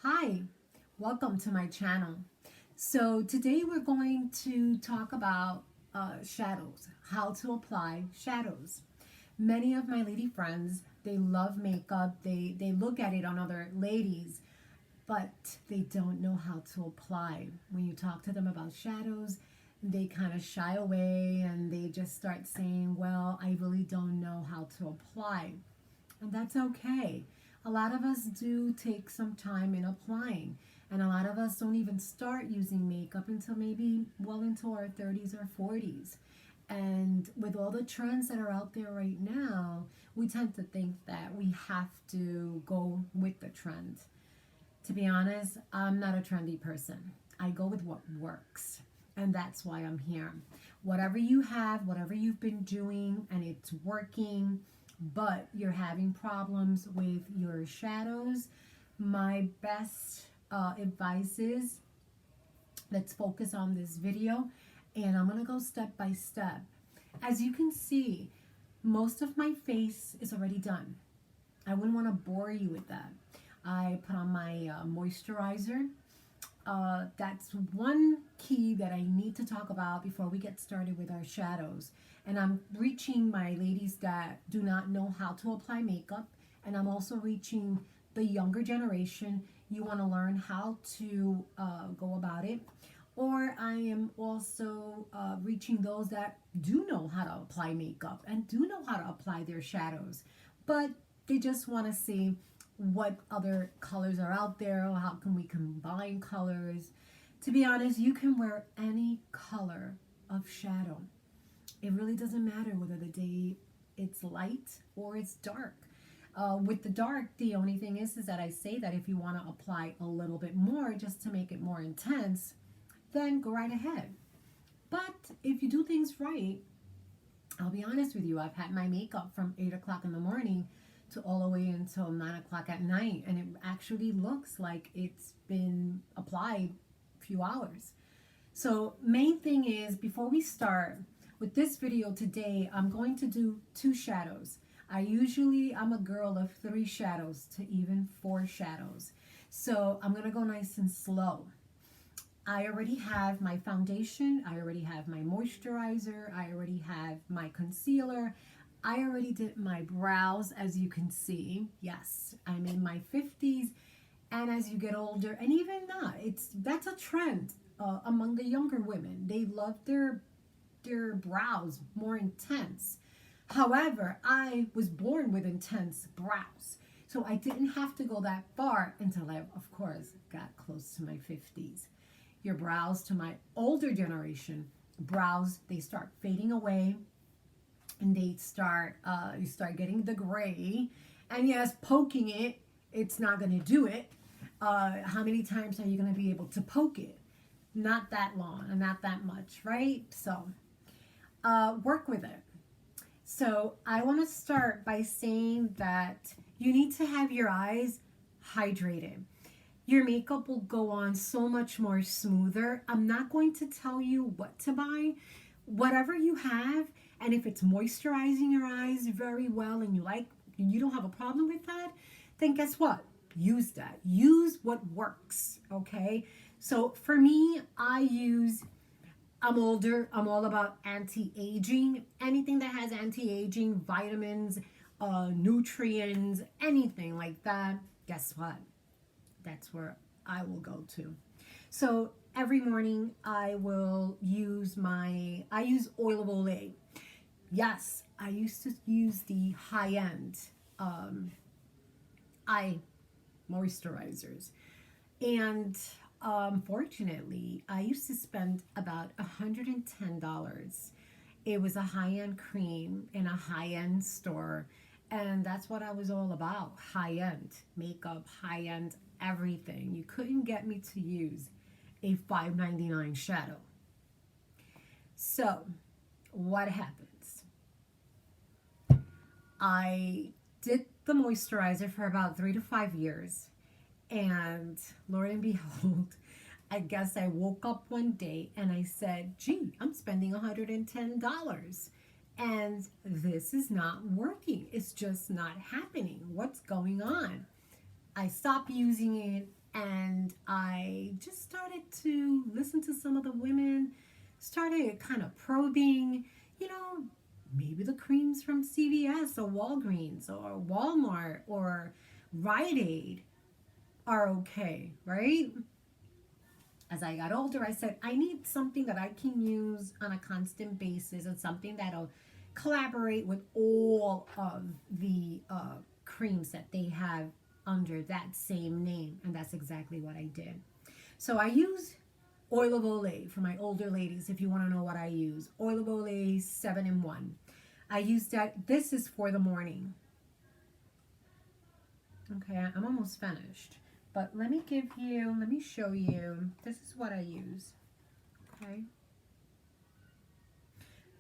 Hi, welcome to my channel. So today we're going to talk about shadows, how to apply shadows. Many of my lady friends, they love makeup, they look at it on other ladies, but they don't know how to apply. When you talk to them about shadows, they kind of shy away and they just start saying, well, I really don't know how to apply. And that's okay. A lot of us do take some time in applying, and a lot of us don't even start using makeup until maybe well into our 30s or 40s. And with all the trends that are out there right now, we tend to think that we have to go with the trend. To be honest, I'm not a trendy person. I go with what works. And that's why I'm here. Whatever you have, whatever you've been doing, and it's working, but you're having problems with your shadows, my best advice is let's focus on this video, and I'm going to go step by step. As you can see, most of my face is already done. I wouldn't want to bore you with that. I put on my moisturizer. That's one key that I need to talk about before we get started with our shadows. And I'm reaching my ladies that do not know how to apply makeup. And I'm also reaching the younger generation. You want to learn how to go about it. Or I am also reaching those that do know how to apply makeup and do know how to apply their shadows. But they just want to see what other colors are out there, or how can we combine colors. To be honest, you can wear any color of shadow. It really doesn't matter whether the day it's light or it's dark. With the dark, the only thing is that I say that if you want to apply a little bit more just to make it more intense, then go right ahead. But if you do things right, I'll be honest with you, I've had my makeup from 8 o'clock in the morning to all the way until 9 o'clock at night, and it actually looks like it's been applied a few hours. So main thing is, before we start with this video today, I'm going to do 2 shadows. I'm a girl of 3 shadows to even 4 shadows. So I'm gonna go nice and slow. I already have my foundation, I already have my moisturizer, I already have my concealer. I already did my brows, as you can see. Yes, I'm in my 50s, and as you get older, and even not, that's a trend among the younger women. They love their brows more intense. However, I was born with intense brows, so I didn't have to go that far until I, of course, got close to my 50s. Your brows, to my older generation, brows, they start fading away, and you start getting the gray. And yes, poking it's not going to do it. How many times are you going to be able to poke it? Not that long and not that much, right? So work with it. So I want to start by saying that you need to have your eyes hydrated. Your makeup will go on so much more smoother. I'm not going to tell you what to buy. Whatever you have, and if it's moisturizing your eyes very well and you don't have a problem with that, then guess what? Use that. Use what works, okay? So for me, I'm older. I'm all about anti-aging. Anything that has anti-aging, vitamins, nutrients, anything like that, guess what? That's where I will go to. So every morning I use oil of Olay. Yes, I used to use the high-end eye moisturizers. And fortunately, I used to spend about $110. It was a high-end cream in a high-end store. And that's what I was all about. High-end makeup, high-end everything. You couldn't get me to use a $5.99 shadow. So, what happens? I did the moisturizer for about 3 to 5 years, and Lord and behold, I guess I woke up one day and I said, gee, I'm spending $110 and this is not working. It's just not happening. What's going on? I stopped using it, and I just started to listen to some of the women, started kind of probing, you know, maybe the creams from CVS or Walgreens or Walmart or Rite Aid are okay, right? As I got older, I said, I need something that I can use on a constant basis and something that'll collaborate with all of the creams that they have under that same name. And that's exactly what I did. So I use oil of Olay for my older ladies, if you want to know what I use. Oil of Olay 7-in-1. I use that. This is for the morning. Okay, I'm almost finished. But let me show you. This is what I use. Okay.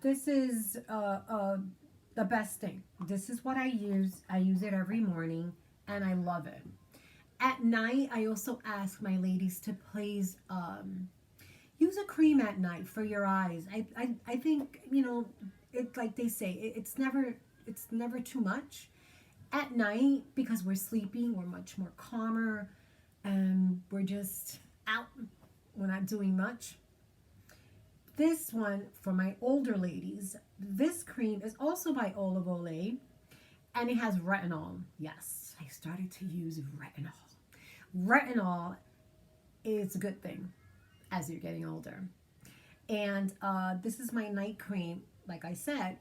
This is the best thing. This is what I use. I use it every morning and I love it. At night, I also ask my ladies to please use a cream at night for your eyes. I think, you know, it's like they say, it's never too much. At night, because we're sleeping, we're much more calmer and we're just out. We're not doing much. This one for my older ladies, this cream is also by Olive Olay and it has retinol. Yes, I started to use retinol. Retinol is a good thing as you're getting older. And this is my night cream. Like I said,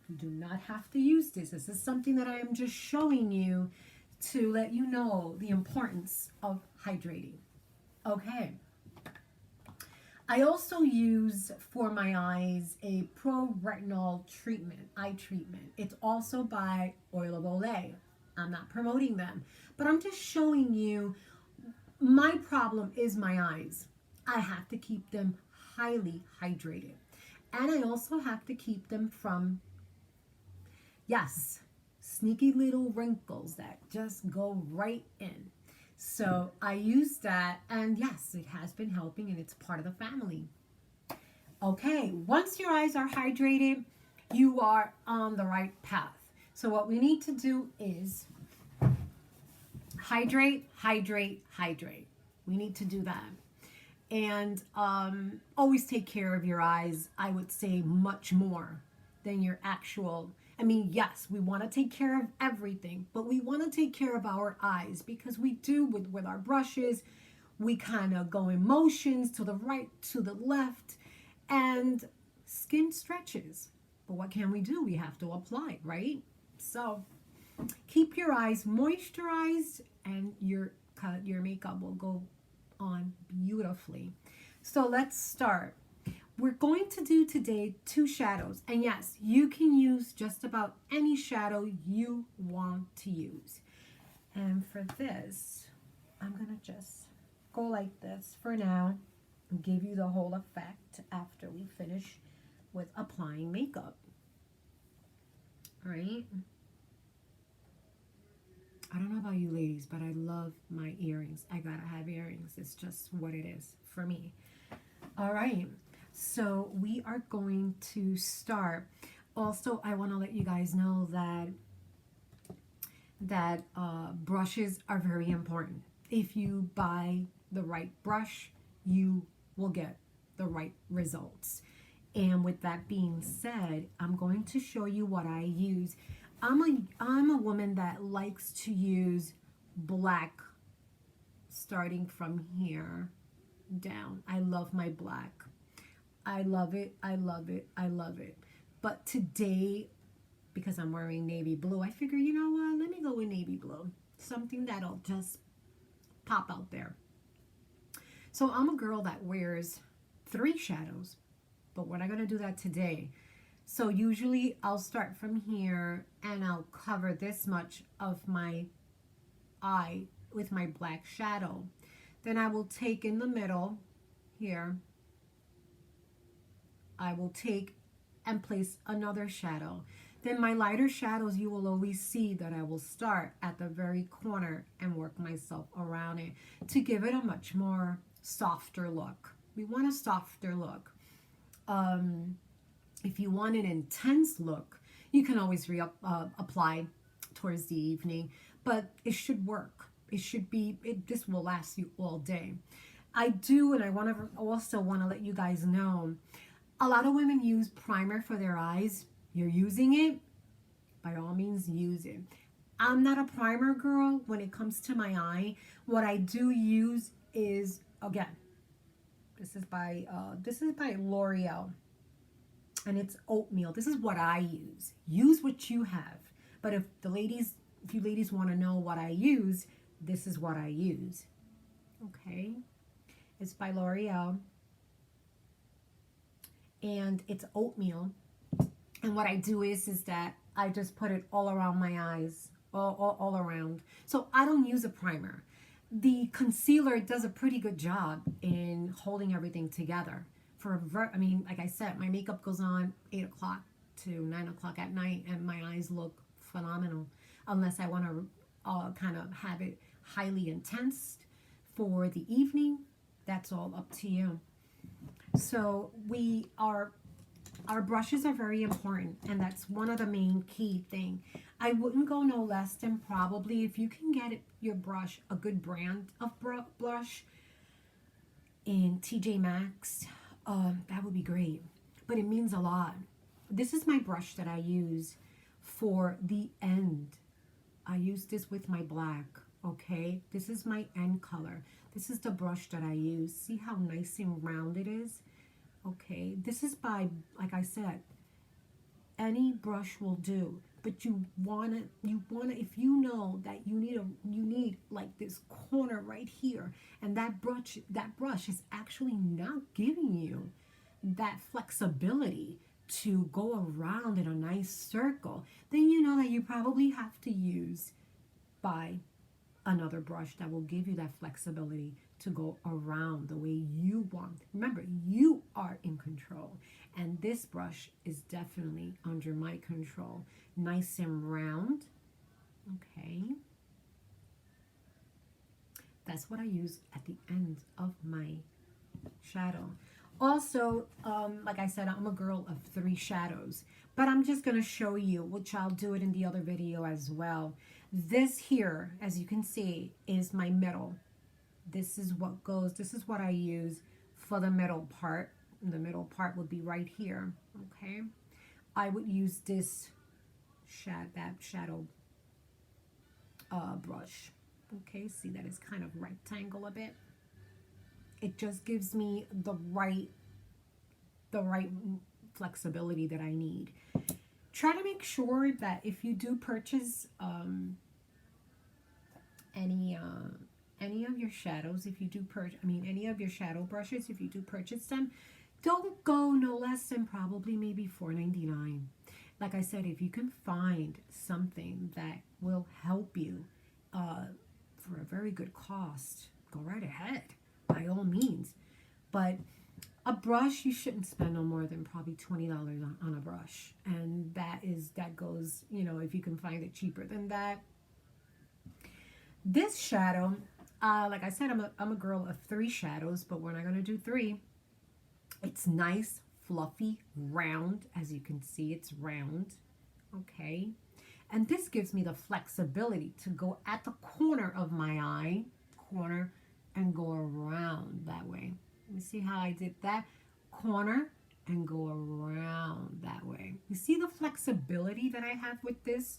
you do not have to use this. This is something that I am just showing you to let you know the importance of hydrating. Okay. I also use for my eyes a pro retinol treatment, eye treatment. It's also by Oil of Olay. I'm not promoting them, but I'm just showing you my problem is my eyes. I have to keep them highly hydrated. And I also have to keep them from, yes, sneaky little wrinkles that just go right in. So I use that, and yes, it has been helping, and it's part of the family. Okay, once your eyes are hydrated, you are on the right path. So what we need to do is hydrate, hydrate, hydrate. We need to do that. And always take care of your eyes, I would say much more than your actual. I mean, yes, we want to take care of everything, but we want to take care of our eyes because we do with our brushes, we kind of go in motions to the right, to the left, and skin stretches. But what can we do? We have to apply, right? So keep your eyes moisturized and your makeup will go on beautifully. So let's start. We're going to do today 2 shadows. And yes, you can use just about any shadow you want to use. And for this, I'm going to just go like this for now and give you the whole effect after we finish with applying makeup. All right? I don't know about you ladies, but I love my earrings. I gotta have earrings. It's just what it is for me. All right. So we are going to start. Also, I want to let you guys know that brushes are very important. If you buy the right brush, you will get the right results. And with that being said, I'm going to show you what I use. I'm a woman that likes to use black starting from here down. I love my black. I love it, I love it, I love it. But today, because I'm wearing navy blue, I figure, you know what, let me go with navy blue. Something that'll just pop out there. So I'm a girl that wears 3 shadows, but we're not going to do that today. So usually I'll start from here and I'll cover this much of my eye with my black shadow. Then I will take in the middle here, I will take and place another shadow. Then my lighter shadows, you will always see that I will start at the very corner and work myself around it to give it a much more softer look. We want a softer look. If you want an intense look, you can always apply towards the evening, but it should work. It should be, this will last you all day. I do, and I want to also want to let you guys know, a lot of women use primer for their eyes. You're using it, by all means use it. I'm not a primer girl when it comes to my eye. What I do use is, again, this is by L'Oreal, and it's oatmeal. This is what I use. Use what you have. But if you ladies want to know what I use, this is what I use. Okay, it's by L'Oreal, and it's oatmeal. And what I do is that I just put it all around my eyes, all around. So I don't use a primer. The concealer does a pretty good job in holding everything together. I mean, like I said, my makeup goes on 8 o'clock to 9 o'clock at night, and my eyes look phenomenal. Unless I want to kind of have it highly intense for the evening, that's all up to you. So our brushes are very important, and that's one of the main key thing. I wouldn't go no less than, probably, if you can get your brush, a good brand of blush in TJ Maxx, that would be great. But it means a lot. This is my brush that I use for the end. I use this with my black, okay? This is my end color. This is the brush that I use. See how nice and round it is? Okay, this is by, like I said, any brush will do. But you wanna, if you know that you need like this corner right here, and that brush is actually not giving you that flexibility to go around in a nice circle, then you know that you probably have to buy another brush that will give you that flexibility to go around the way you want. Remember, you are in control, and this brush is definitely under my control. Nice and round. Okay, that's what I use at the end of my shadow. Also, like I said, I'm a girl of 3 shadows, but I'm just going to show you, which I'll do it in the other video as well. This here, as you can see, is my middle. This is what I use for the middle part. The middle part would be right here, okay? I would use this shadow brush. Okay, see that it's kind of rectangle a bit. It just gives me the right flexibility that I need. Try to make sure that if you do purchase any of your shadows, any of your shadow brushes, if you do purchase them, don't go no less than probably maybe $4.99. Like I said, if you can find something that will help you for a very good cost, go right ahead, by all means. But a brush, you shouldn't spend no more than probably $20 on a brush, and that goes, if you can find it cheaper than that. This shadow, like I said, I'm a girl of 3 shadows, but we're not going to do 3. It's nice, fluffy, round. As you can see, it's round. Okay. And this gives me the flexibility to go at the corner of my eye, and go around that way. Let me see how I did that. Corner and go around that way. You see the flexibility that I have with this?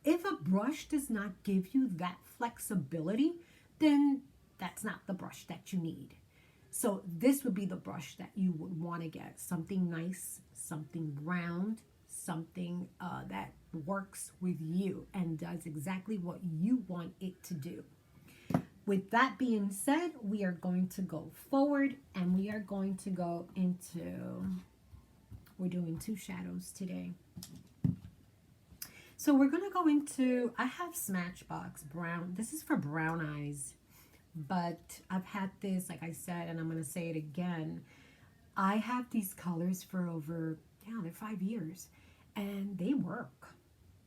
If a brush does not give you that flexibility, then that's not the brush that you need. So this would be the brush that you would want to get. Something nice, something round, something that works with you and does exactly what you want it to do. With that being said, we are going to go forward, and we are going to go into, we're doing 2 shadows today. So we're going to go into, I have Smashbox Brown. This is for brown eyes, but I've had this, like I said, and I'm going to say it again. I have these colors for over, they're 5 years, and they work.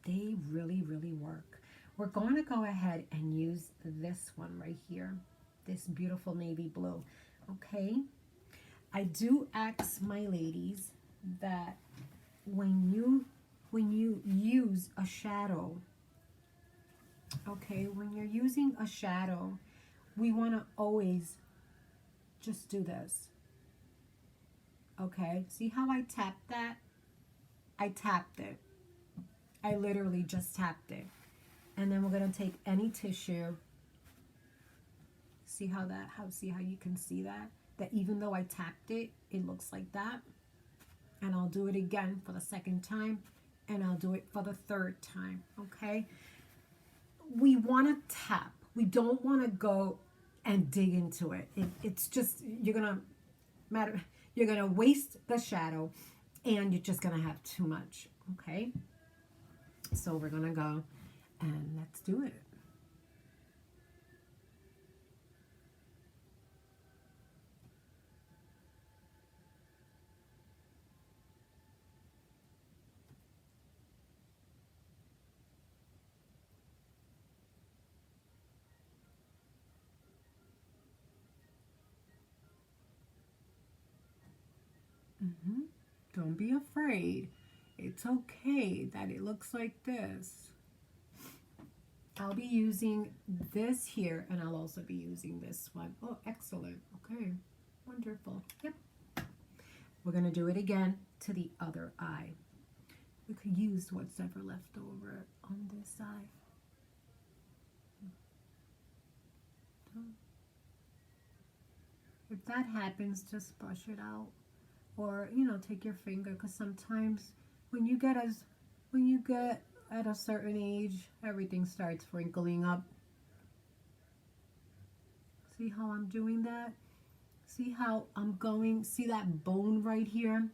They really, really work. We're going to go ahead and use this one right here, this beautiful navy blue. Okay, I do ask my ladies that when you use a shadow, Okay, when you're using a shadow, we want to always just do this. Okay, see how I tapped that? I tapped it. I literally just tapped it. And then we're going to take any tissue. See how see how you can see that? That even though I tapped it, it looks like that. And I'll do it again for the second time. And I'll do it for the third time. Okay? We want to tap. We don't want to go and dig into it. It's just, you're gonna waste the shadow and you're just gonna have too much. Okay? So we're gonna go and let's do it. Don't be afraid. It's okay that it looks like this. I'll be using this here, and I'll also be using this one. Oh, excellent. Okay, wonderful. Yep. We're going to do it again to the other eye. We could use what's ever left over on this side. If that happens, just brush it out. Or, take your finger, because sometimes when you get at a certain age, everything starts wrinkling up. See how I'm doing that? See how I'm going? See that bone right here?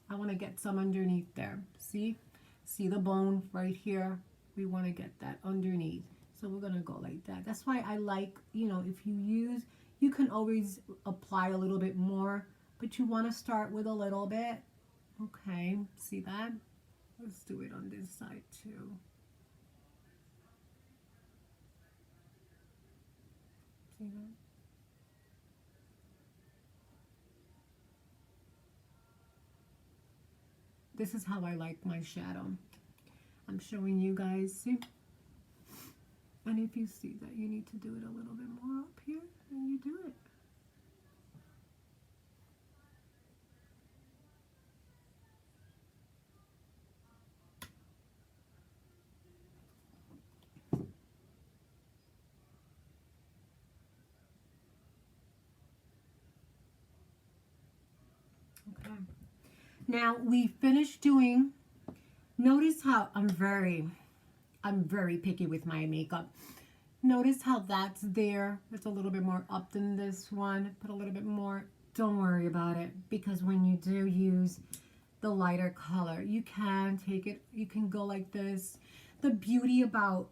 I want to get some underneath there. See the bone right here? We want to get that underneath. So we're going to go like that. That's why I like, if you can always apply a little bit more, but you want to start with a little bit. Okay, see that? Let's do it on this side too. See that? This is how I like my shadow. I'm showing you guys, see? And if you see that you need to do it a little bit more up here, then you do it. Okay. Now we finished doing, notice how I'm very picky with my makeup. Notice how that's there. It's a little bit more up than this one. Put a little bit more. Don't worry about it, because when you do use the lighter color, you can take it, you can go like this. The beauty about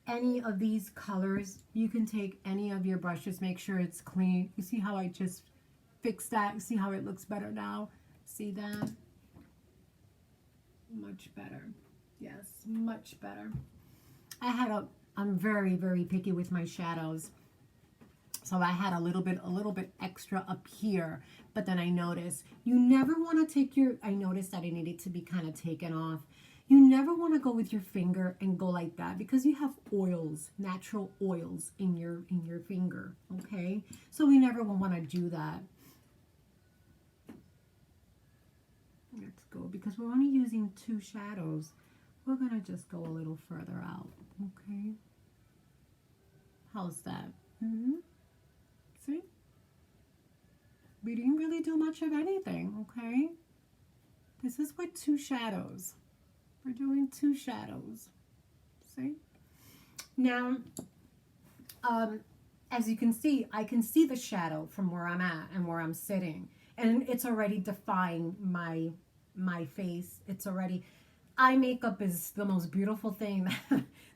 any of these colors, you can take any of your brushes, make sure it's clean. You see how I just fixed that? You see how it looks better now? See that? Much better. Yes, much better. I'm very, very picky with my shadows. So I had a little bit extra up here, but then I noticed you never want to take I noticed that it needed to be kind of taken off. You never want to go with your finger and go like that, because you have oils, natural oils in your finger, okay? So we never want to do that. Let's go, because we're only using 2 shadows. We're going to just go a little further out, okay? How's that? See? We didn't really do much of anything, okay? This is with 2 shadows. We're doing 2 shadows. See? Now, as you can see, I can see the shadow from where I'm at and where I'm sitting. And it's already defying my face. It's already, eye makeup is the most beautiful thing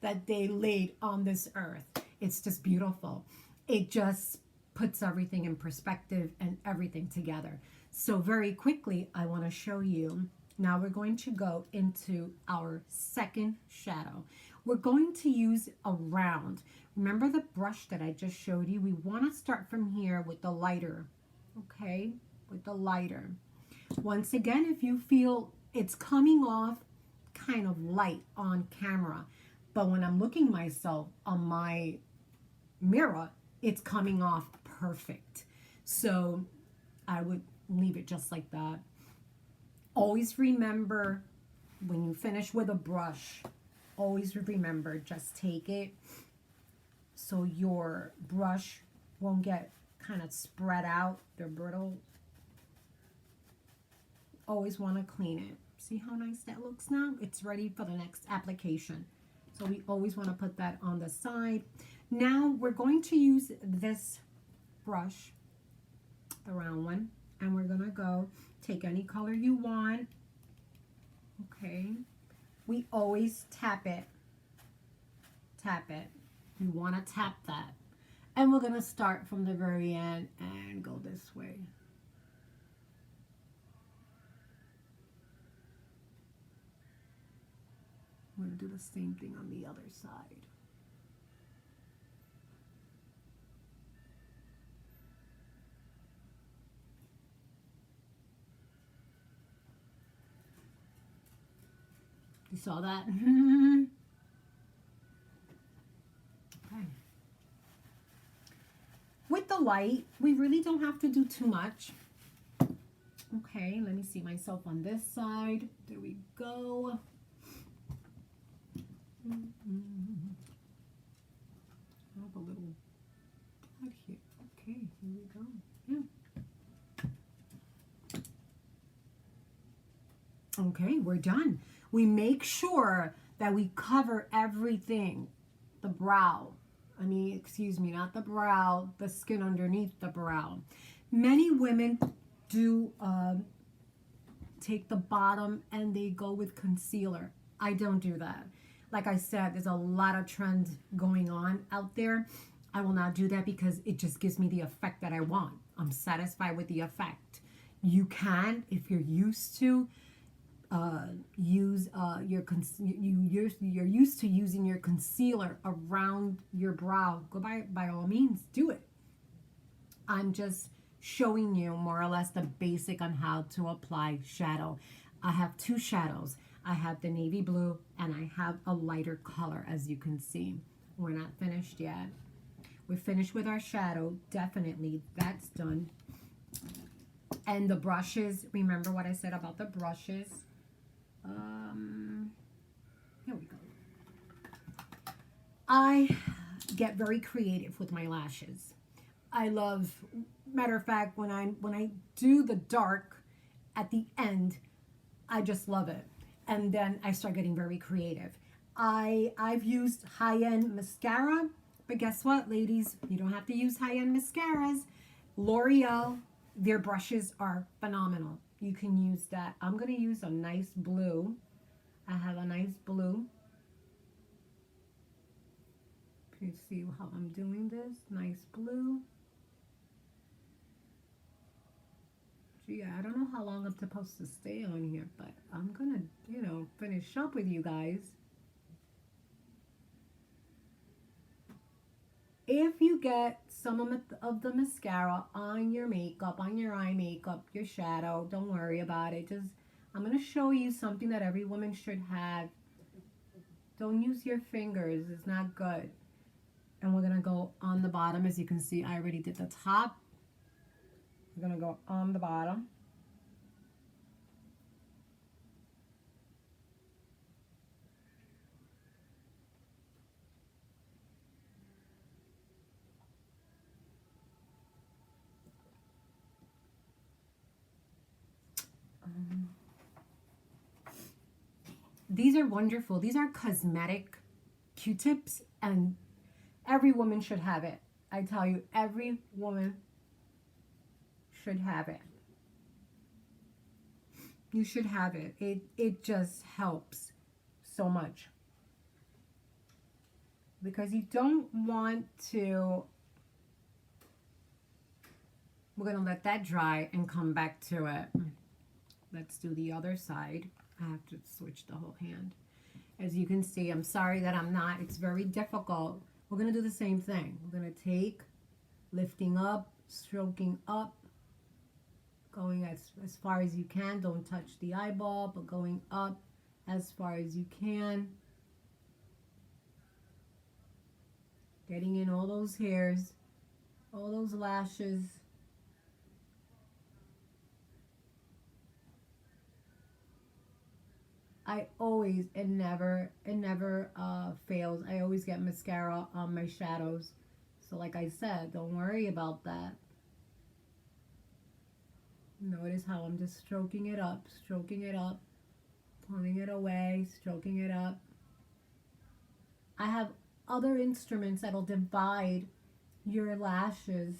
that they laid on this earth. It's just beautiful. It just puts everything in perspective and everything together. So very quickly, I want to show you. Now we're going to go into our second shadow. We're going to use a round. Remember the brush that I just showed you? We want to start from here with the lighter, okay? With the lighter. Once again, if you feel it's coming off kind of light on camera, but when I'm looking myself on my mirror, it's coming off perfect. So I would leave it just like that. Always remember, when you finish with a brush, always remember, just take it so your brush won't get kind of spread out. They're brittle. Always want to clean it. See how nice that looks now? It's ready for the next application. So we always want to put that on the side. Now we're going to use this brush, the round one, and we're going to go take any color you want. Okay. We always tap it. Tap it. You want to tap that. And we're going to start from the very end and go this way. I'm going to do the same thing on the other side. You saw that? Okay. With the light, we really don't have to do too much. Okay, let me see myself on this side. There we go. I have a little blood here. Okay, here we go. Yeah. Okay, we're done. We make sure that we cover everything. The brow. I mean, excuse me, not the brow, the skin underneath the brow. Many women do take the bottom and they go with concealer. I don't do that. Like I said, there's a lot of trends going on out there. I will not do that because it just gives me the effect that I want. I'm satisfied with the effect. You can, if you're used to you're used to using your concealer around your brow, go by all means, do it. I'm just showing you more or less the basic on how to apply shadow. I have two shadows. I have the navy blue and I have a lighter color, as you can see. We're not finished yet. We're finished with our shadow, definitely. That's done. And the brushes, remember what I said about the brushes? Here we go. I get very creative with my lashes. I love, matter of fact, when I do the dark at the end, I just love it. And then I start getting very creative. I've used high-end mascara, but guess what, ladies? You don't have to use high-end mascaras. L'Oreal, their brushes are phenomenal. You can use that. I'm going to use a nice blue. I have a nice blue. You see how I'm doing this? Nice blue. Gee, I don't know how long I'm supposed to stay on here, but I'm going to, finish up with you guys. If you get some of the mascara on your makeup, on your eye makeup, your shadow, don't worry about it. I'm going to show you something that every woman should have. Don't use your fingers. It's not good. And we're going to go on the bottom. As you can see, I already did the top. We're going to go on the bottom. These are wonderful. These are cosmetic Q-tips, and every woman should have it. I tell you, every woman should have it. You should have it. It just helps so much. Because you don't want to... We're going to let that dry and come back to it. Let's do the other side. I have to switch the whole hand. As you can see, I'm sorry that I'm not. It's very difficult. We're going to do the same thing. We're going to take, lifting up, stroking up, going as far as you can. Don't touch the eyeball, but going up as far as you can. Getting in all those hairs, all those lashes. I always, it never fails. I always get mascara on my shadows. So like I said, don't worry about that. Notice how I'm just stroking it up, pulling it away, stroking it up. I have other instruments that'll divide your lashes.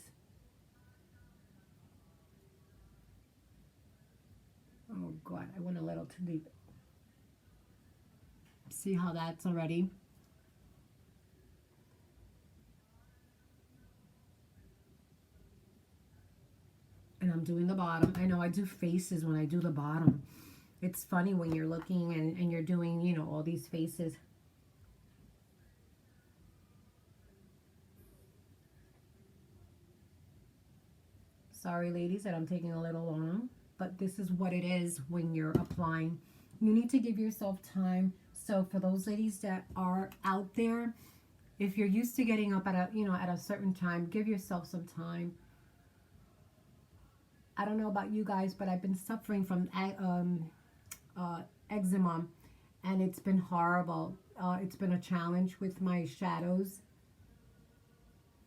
Oh God, I went a little too deep. See how that's already? And I'm doing the bottom. I know I do faces when I do the bottom. It's funny when you're looking and you're doing, you know, all these faces. Sorry, ladies, that I'm taking a little long, but this is what it is when you're applying. You need to give yourself time. So for those ladies that are out there, if you're used to getting up at a, you know, at a certain time, give yourself some time. I don't know about you guys, but I've been suffering from eczema, and it's been horrible. It's been a challenge with my shadows.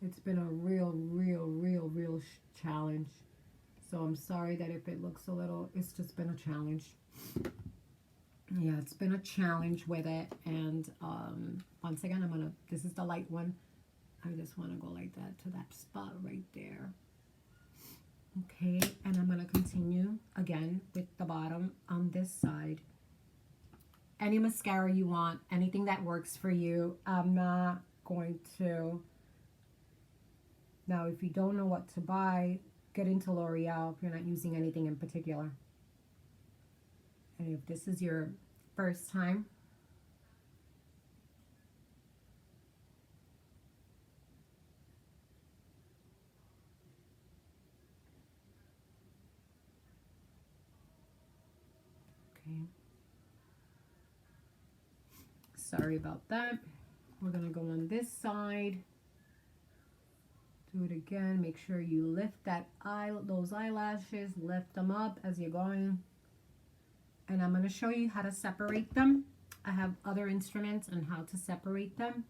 It's been a real challenge. So I'm sorry that if it looks a little, it's just been a challenge. Yeah, it's been a challenge with it. And once again, this is the light one. I just want to go like that to that spot right there. Okay, and I'm going to continue again with the bottom on this side. Any mascara you want, anything that works for you. I'm not going to... Now, if you don't know what to buy, get into L'Oreal if you're not using anything in particular. And if this is your first time, okay. Sorry about that. We're going to go on this side. Do it again. Make sure you lift those eyelashes, lift them up as you're going. And I'm going to show you how to separate them. I have other instruments on how to separate them.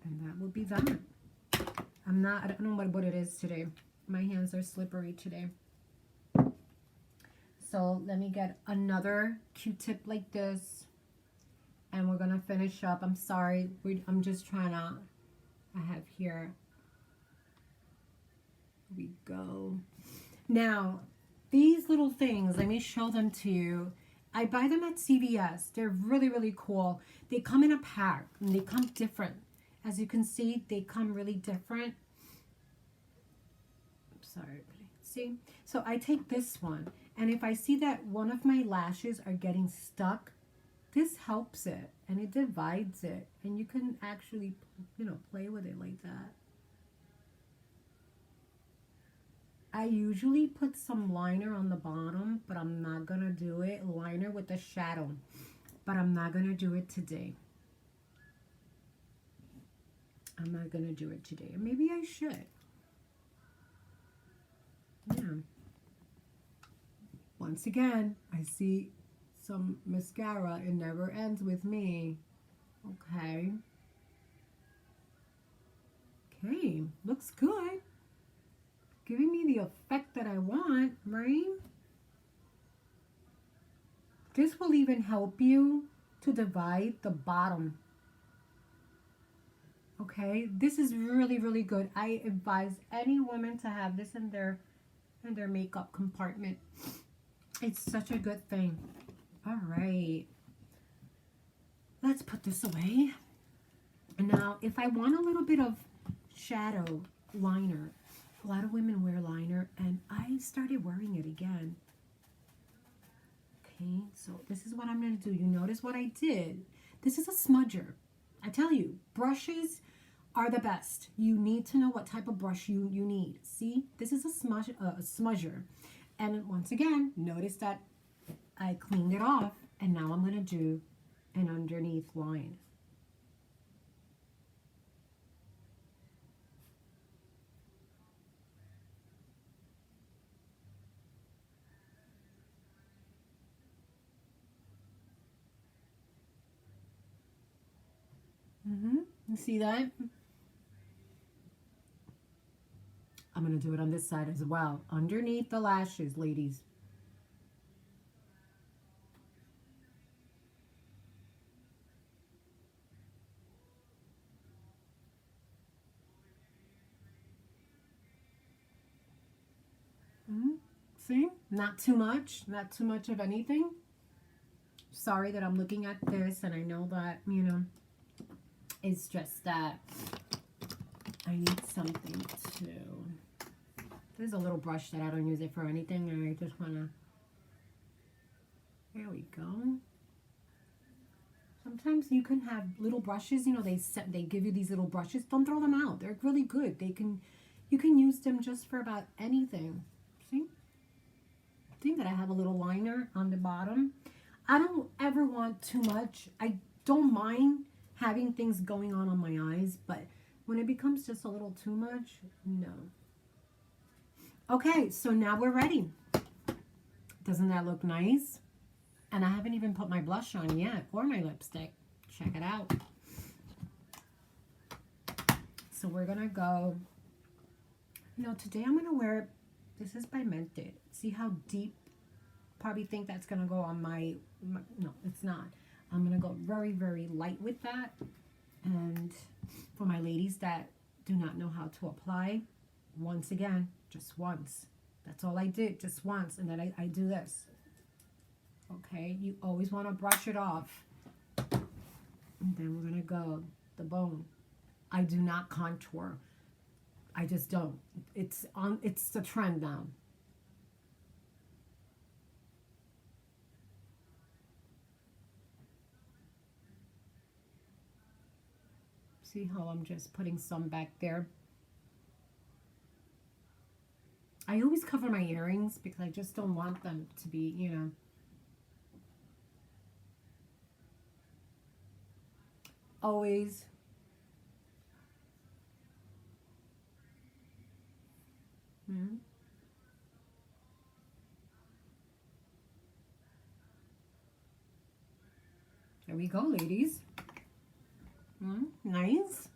And that will be that. I don't know what it is today. My hands are slippery today. So let me get another Q-tip like this. And we're going to finish up. I'm sorry. I'm just trying to... I have here. Here we go. Now, these little things, let me show them to you. I buy them at CVS. They're really cool. They come in a pack and they come different. As you can see, they come really different. Sorry, see? So I take this one, and if I see that one of my lashes are getting stuck, this helps it, and it divides it, and you can actually, you know, play with it like that. I usually put some liner on the bottom, but I'm not going to do it. Liner with the shadow, but I'm not going to do it today. I'm not going to do it today. Maybe I should. Yeah. Once again, I see some mascara. It never ends with me. Okay. Okay, looks good. Giving me the effect that I want, right? This will even help you to divide the bottom. Okay, this is really good. I advise any woman to have this in their makeup compartment. It's such a good thing. All right, let's put this away. And now, if I want a little bit of shadow liner, a lot of women wear liner, and I started wearing it again. Okay, so this is what I'm going to do. You notice what I did? This is a smudger. I tell you, brushes are the best. You need to know what type of brush you need. See, this is a smudger. And once again, notice that I cleaned it off, and now I'm going to do an underneath line. You see that? I'm going to do it on this side as well. Underneath the lashes, ladies. See? Not too much. Not too much of anything. Sorry that I'm looking at this, and I know that, you know, it's just that I need something to... There's a little brush that I don't use it for anything, and I just want to... There we go. Sometimes you can have little brushes, you know, they give you these little brushes. Don't throw them out. They're really good. You can use them just for about anything. See? See that I have a little liner on the bottom. I don't ever want too much. I don't mind having things going on my eyes, but when it becomes just a little too much, no. Okay, so now we're ready. Doesn't that look nice? And I haven't even put my blush on yet, or my lipstick. Check it out. So we're gonna go, you know, today I'm gonna wear, this is by Mented. See how deep? Probably think that's gonna go on my, no, it's not. I'm gonna go very, very light with that. And for my ladies that do not know how to apply, once again, just once. That's all I did, just once. And then I do this. Okay, you always want to brush it off. And then we're going to go the bone. I do not contour. I just don't. It's the trend now. See how I'm just putting some back there? I always cover my earrings because I just don't want them to be, you know. Always. There we go, ladies. Nice.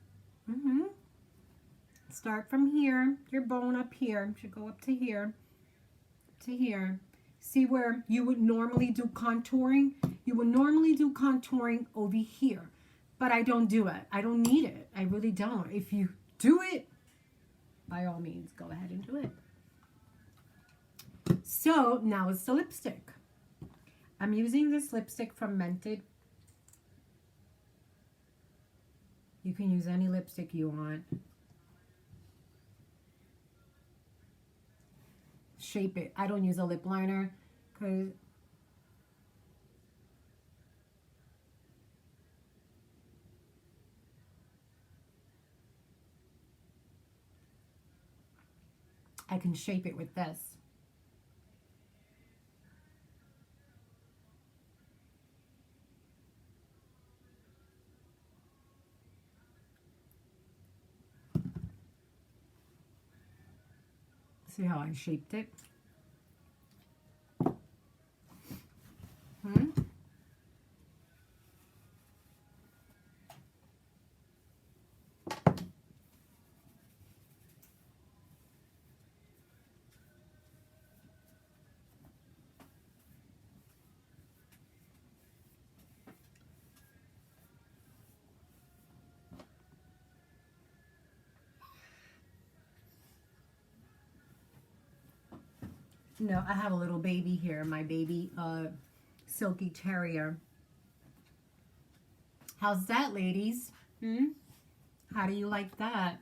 Start from here. Your bone up here should go up to here. To here. See where you would normally do contouring? You would normally do contouring over here. But I don't do it. I don't need it. I really don't. If you do it, by all means, go ahead and do it. So now it's the lipstick. I'm using this lipstick from Mented. You can use any lipstick you want. Shape it. I don't use a lip liner because I can shape it with this. See how I shaped it? No, I have a little baby here, my baby silky terrier. How's that, ladies? How do you like that?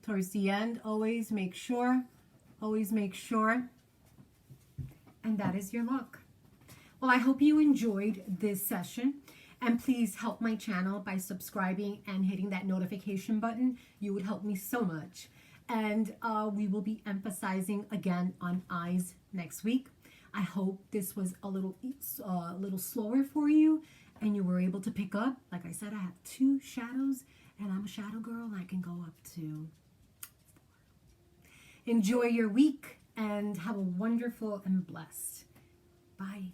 Towards the end, always make sure. And that is your look. Well, I hope you enjoyed this session. And please help my channel by subscribing and hitting that notification button. You would help me so much. And we will be emphasizing again on eyes next week. I hope this was a little slower for you and you were able to pick up. Like I said, I have 2 shadows and I'm a shadow girl and I can go up to 4. Enjoy your week and have a wonderful and blessed. Bye.